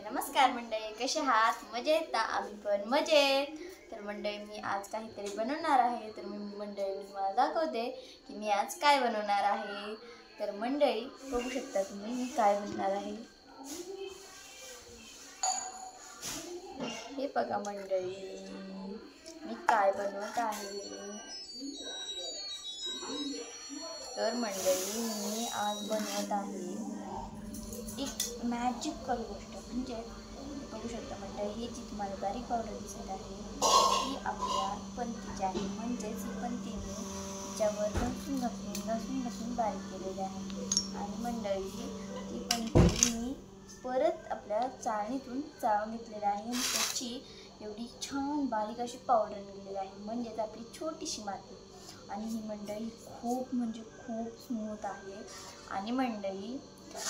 नमस्कार मंडळी, कसे आहात? मजेत ना? आम्ही पण मजेत. तर मंडळी, मी आज काहीतरी बनवणार आहे. तर मी तुम्हाला दाखवते की मी आज काय बनवणार आहे. तर मंडळी, बघू शकता तुम्ही मी काय बनवणार आहे. हे बघा मंडळी, मी काय बनवत आहे. तर मंडळी, मी आज बनवत आहे एक मॅजिकल गोष्ट. म्हणजे बघू शकता मंडळी, ही जी तुम्हाला बारीक पावडर दिसत आहे ती आपल्या पंतीची आहे. म्हणजेच ही पंतीने तिच्यावर घसून बारीक केलेली आहे. आणि मंडळी, ती पंती मी परत आपल्या चाळणीतून चाळून घेतलेली आहे आणि त्याची एवढी छान बारीक अशी पावडर निघलेली आहे. म्हणजेच आपली छोटीशी माती. आणि ही मंडळी खूप म्हणजे खूप स्मूथ आहे. आणि मंडळी,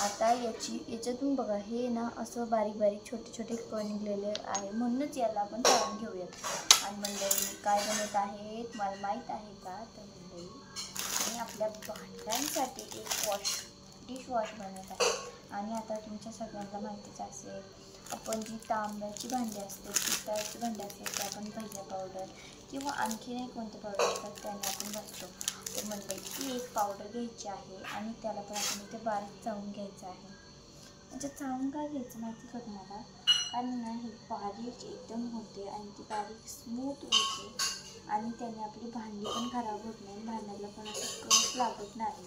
आता याच्यातून बघा, हे ना असं बारीक बारीक छोटे छोटे कण निघलेले आहे. म्हणूनच याला आपण चाळून घेऊयात. आणि मंडळी, काय बनवत आहे तुम्हाला माहीत आहे का? तर मंडळी, मी आपल्या भांड्यांसाठी एक डिशवॉश बनवत आहे. आणि आता तुमच्या सगळ्यांना माहितीच असेल, आपण जी तांब्याची भांडी असते, पितळाची भांडी असते, ते आपण पहिल्या पावडर किंवा आणखीनही कोणते पावडर असतात त्याने आपण घासतो. तर मंडळी, ती एक पावडर घ्यायची आहे आणि त्याला पण आपण इथे बारीक चाळून घ्यायचं आहे. म्हणजे चाळून काय घ्यायचं माहिती का तुम्हाला? कारण ना, हे बारीक एकदम होते आणि ती बारीक स्मूथ होते आणि त्याने आपली भांडी पण खराब होत नाही, भांड्याला पण असं कस लागत नाही.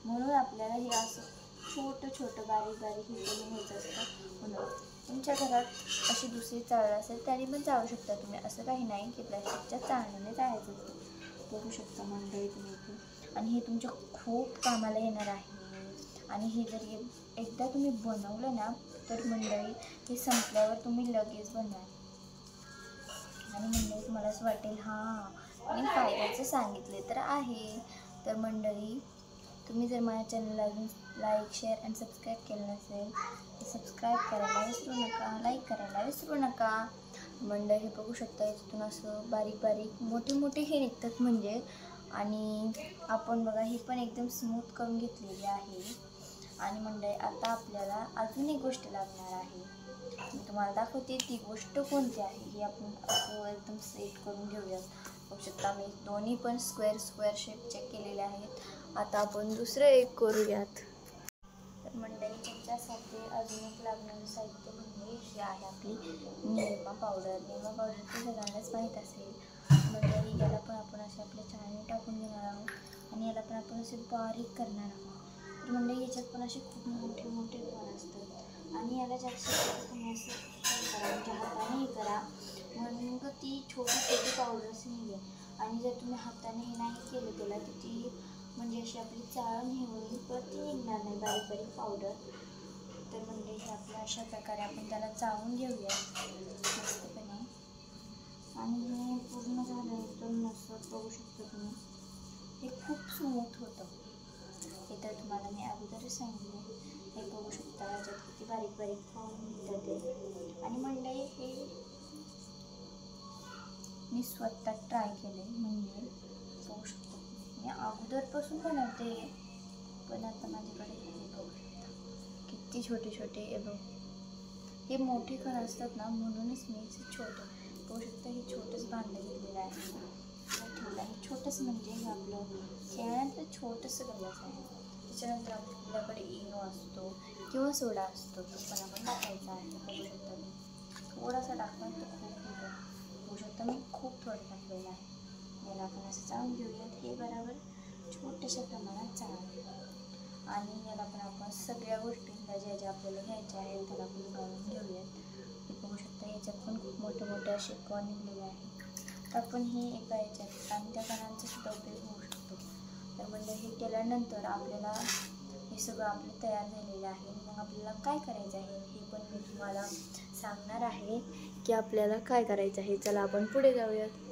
म्हणून आपल्याला हे असं छोटं बारीक हे करून घ्यायचं असतं. म्हणून तुमच्या घरात अशी दुसरी चाळ असेल त्याने पण चाळू शकता तुम्ही. असं काही नाही की प्लॅस्टिकच्या चाळणीने चाळायचं असतं. बघू शकता मंडळी तुम्ही इथे. आणि हे तुमच्या खूप कामाला येणार आहे. आणि हे जर एकदा तुम्ही बनवलं ना, तर मंडळी, हे संपल्यावर तुम्ही लगेच बनवाल. आणि मंडळी, तुम्हाला असं वाटेल हां, मी फायद्याचं सांगितले तर आहे. तर मंडळी, तुम्ही जर माझ्या चॅनलला अजून लाईक, शेअर आणि सबस्क्राईब केलं नसेल तर सबस्क्राईब करायला विसरू नका, लाईक करायला विसरू नका. मंडळी, हे बघू शकता, याच्यातून असं बारीक मोठे हे निघतात म्हणजे. आणि आपण बघा, ही पण एकदम स्मूथ करून घेतलेली आहे. आणि मंडळी, आता आपल्याला अजून एक गोष्ट लागणार आहे. मी तुम्हाला दाखवते ती गोष्ट कोणती आहे. ही आपण असं एकदम सेट करून घेऊयात. बघू शकता, मी दोन्ही पण स्क्वेअर शेपचे केलेले आहेत. आता आपण दुसरं एक करूयात. तर मंडळी, त्याच्यासाठी अजून एक लागणारं साहित्य म्हणजे ही आहे आपली निरमा पावडर. निरमा पावडर तर सगळ्यांनाच माहीत असेल. मंडळी, याला पण आपण असे आपल्या चाळणी टाकून घेणार आहोत आणि याला पण आपण असे बारीक करणार आहोत. तर मंडळी, याच्यात पण असे खूप मोठे कण असतात आणि याला जास्त तुम्ही असं करा, म्हणजे हाताने हे करा, मग ती छोटी पावडर असे निघेल. आणि जर तुम्ही हाताने हे नाही केलं त्याला, तर ती म्हणजे अशी आपली चाळण हे होईल, परत ती निघणार नाही बारीक पावडर. तर म्हणजे हे आपल्या अशा प्रकारे आपण त्याला चाळून घेऊया मस्तपणे. आणि हे पूर्ण झालं एकदम मस्त. बघू शकता तुम्ही, हे खूप स्मूथ होतं. हे तर तुम्हाला मी अगोदरच सांगितलं. हे बघू शकता, याच्यात किती बारीक पावडर निघतात ते. आणि मंडळी, हे मी स्वतः ट्राय केले. म्हणजे बघू शकता, मी अगोदरपासून बनवते, पण आता माझ्याकडे हे बघू शकता किती छोटे हे बघ. हे मोठे कण असतात ना, म्हणूनच मी छोटं बघू शकता. हे छोटंच भांडं घेतलेलं आहे, ठेवलं आहे. छोटंसं म्हणजे हे आपलं खेळण्यातलं छोटंसं ग्लास आहे. त्याच्यानंतर आपल्याकडे इनो असतो किंवा सोडा असतो, तो पण आपण टाकायचा आहे. बघू शकता मी थोडासा टाकला तर खूप होतं. बघू शकता मी खूप थोडं टाकलेलं आहे. याला आपण असं चाळून घेऊयात. हे बरोबर छोट्याशा प्रमाणात चाळून. आणि याला पण आपण सगळ्या गोष्टींना ज्या आपल्याला घ्यायच्या आहेत त्याला आपण गाळून घेऊयात. हे बघू शकता, याच्यात पण खूप मोठे असे कण निघलेले आहेत. तर आपण हे एका याच्यात आणि त्या कणांचा सुद्धा उपयोग होऊ शकतो. तर म्हणजे हे केल्यानंतर आपल्याला हे सगळं आपलं तयार झालेलं आहे. मग आपल्याला काय करायचं आहे हे पण मी तुम्हाला सांगणार आहे की आपल्याला काय करायचं आहे. चला आपण पुढे जाऊयात.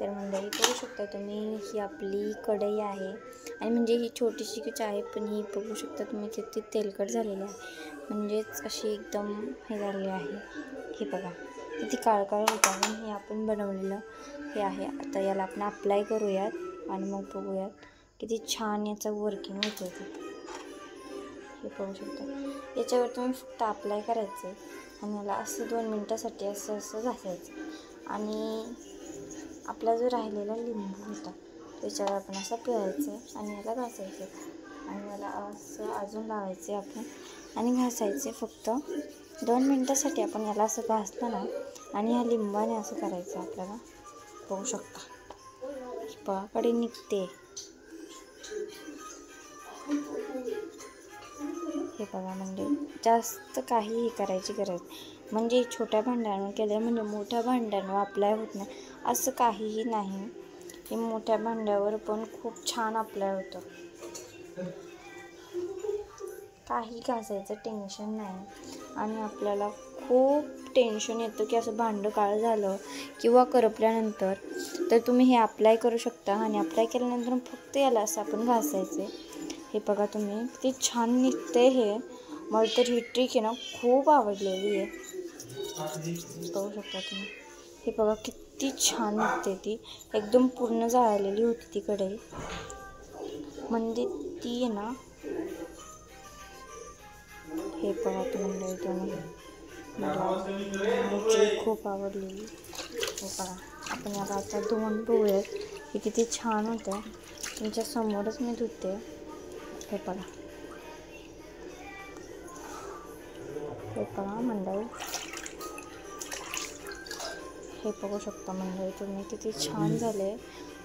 तर मंडळी, बघू शकता तुम्ही, ही आपली कढई आहे. आणि म्हणजे ही छोटीशीच आहे, पण ही बघू शकता तुम्ही किती तेलकट झालेली आहे. म्हणजेच अशी एकदम हे झालेली आहे. हे बघा किती काळकाळ होतं. आणि हे आपण बनवलेलं हे आहे. आता याला आपण अप्लाय करूयात आणि मग बघूयात किती छान याचं वर्किंग होतं ते. हे बघू शकता, याच्यावर तुम्ही फक्त अप्लाय करायचं आणि याला असं 2 मिनटासाठी असं घासायचं आणि आपला जो राहिलेला लिंबू होता त्याच्यावर आपण असं पिळायचं आणि याला घासायचं आणि याला असं अजून लावायचे आपण आणि घासायचे. फक्त 2 मिनटासाठी आपण याला असं घासलं ना आणि ह्या लिंबाने असं करायचं आपल्याला. बघू शकता पळाकडे निघते. हे बघा म्हणजे जास्त काहीही करायची गरज म्हणजे छोट्या भांड्यांवर केलं म्हणजे मोठ्या भांड्यांवर अप्लाय होत नाही असं काहीही नाही. हे मोठ्या भांड्यावर पण खूप छान अप्लाय होतं. काही घासायचं टेन्शन नाही आणि आपल्याला खूप टेन्शन येतं की असं भांडं काळं झालं किंवा करपल्यानंतर तर तुम्ही हे अप्लाय करू शकता आणि अप्लाय केल्यानंतर फक्त याला असं आपण घासायचे. हे बघा तुम्ही किती छान निघते. हे मला तर ही ट्रिक आहे ना खूप आवडलेली आहे. बघू शकता तुम्ही. हे बघा किती छान निघते. ती एकदम पूर्ण जाळलेली होती ती कढई म्हणजे ती आहे ना. हे बघा तुम्ही मला खूप आवडलेली. हे बघा आपण याला आता धुवून बघूयात हे किती छान होतं. तुमच्या समोरच मी धुते. हे बघा मंडळी. हे बघू शकता मंडळी तुम्ही किती छान झाले.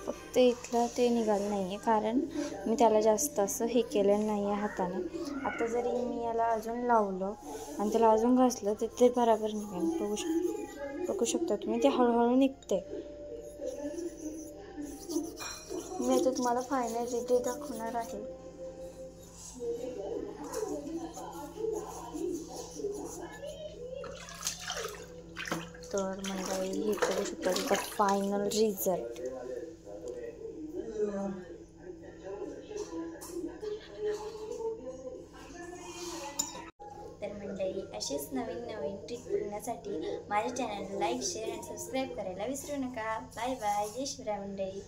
फक्त इथलं ते निघालं नाही आहे कारण मी त्याला जास्त असं हे केलं नाही आहे हाताने. आता जरी मी याला अजून लावलं आणि त्याला अजून घासलं तर ते बरोबर निघेल. बघू शकता तुम्ही ते हळूहळू निघते. मी आता तुम्हाला फायनल रिझल्ट दाखवणार आहे. तर मंडळी हे करू शकता त्याचा फायनल रिझल्ट. तर मंडळी असेच नवीन ट्रिक बघण्यासाठी माझ्या चॅनलला लाईक शेअर आणि सबस्क्राईब करायला विसरू नका. Bye bye. जय शिवराय मंडळी.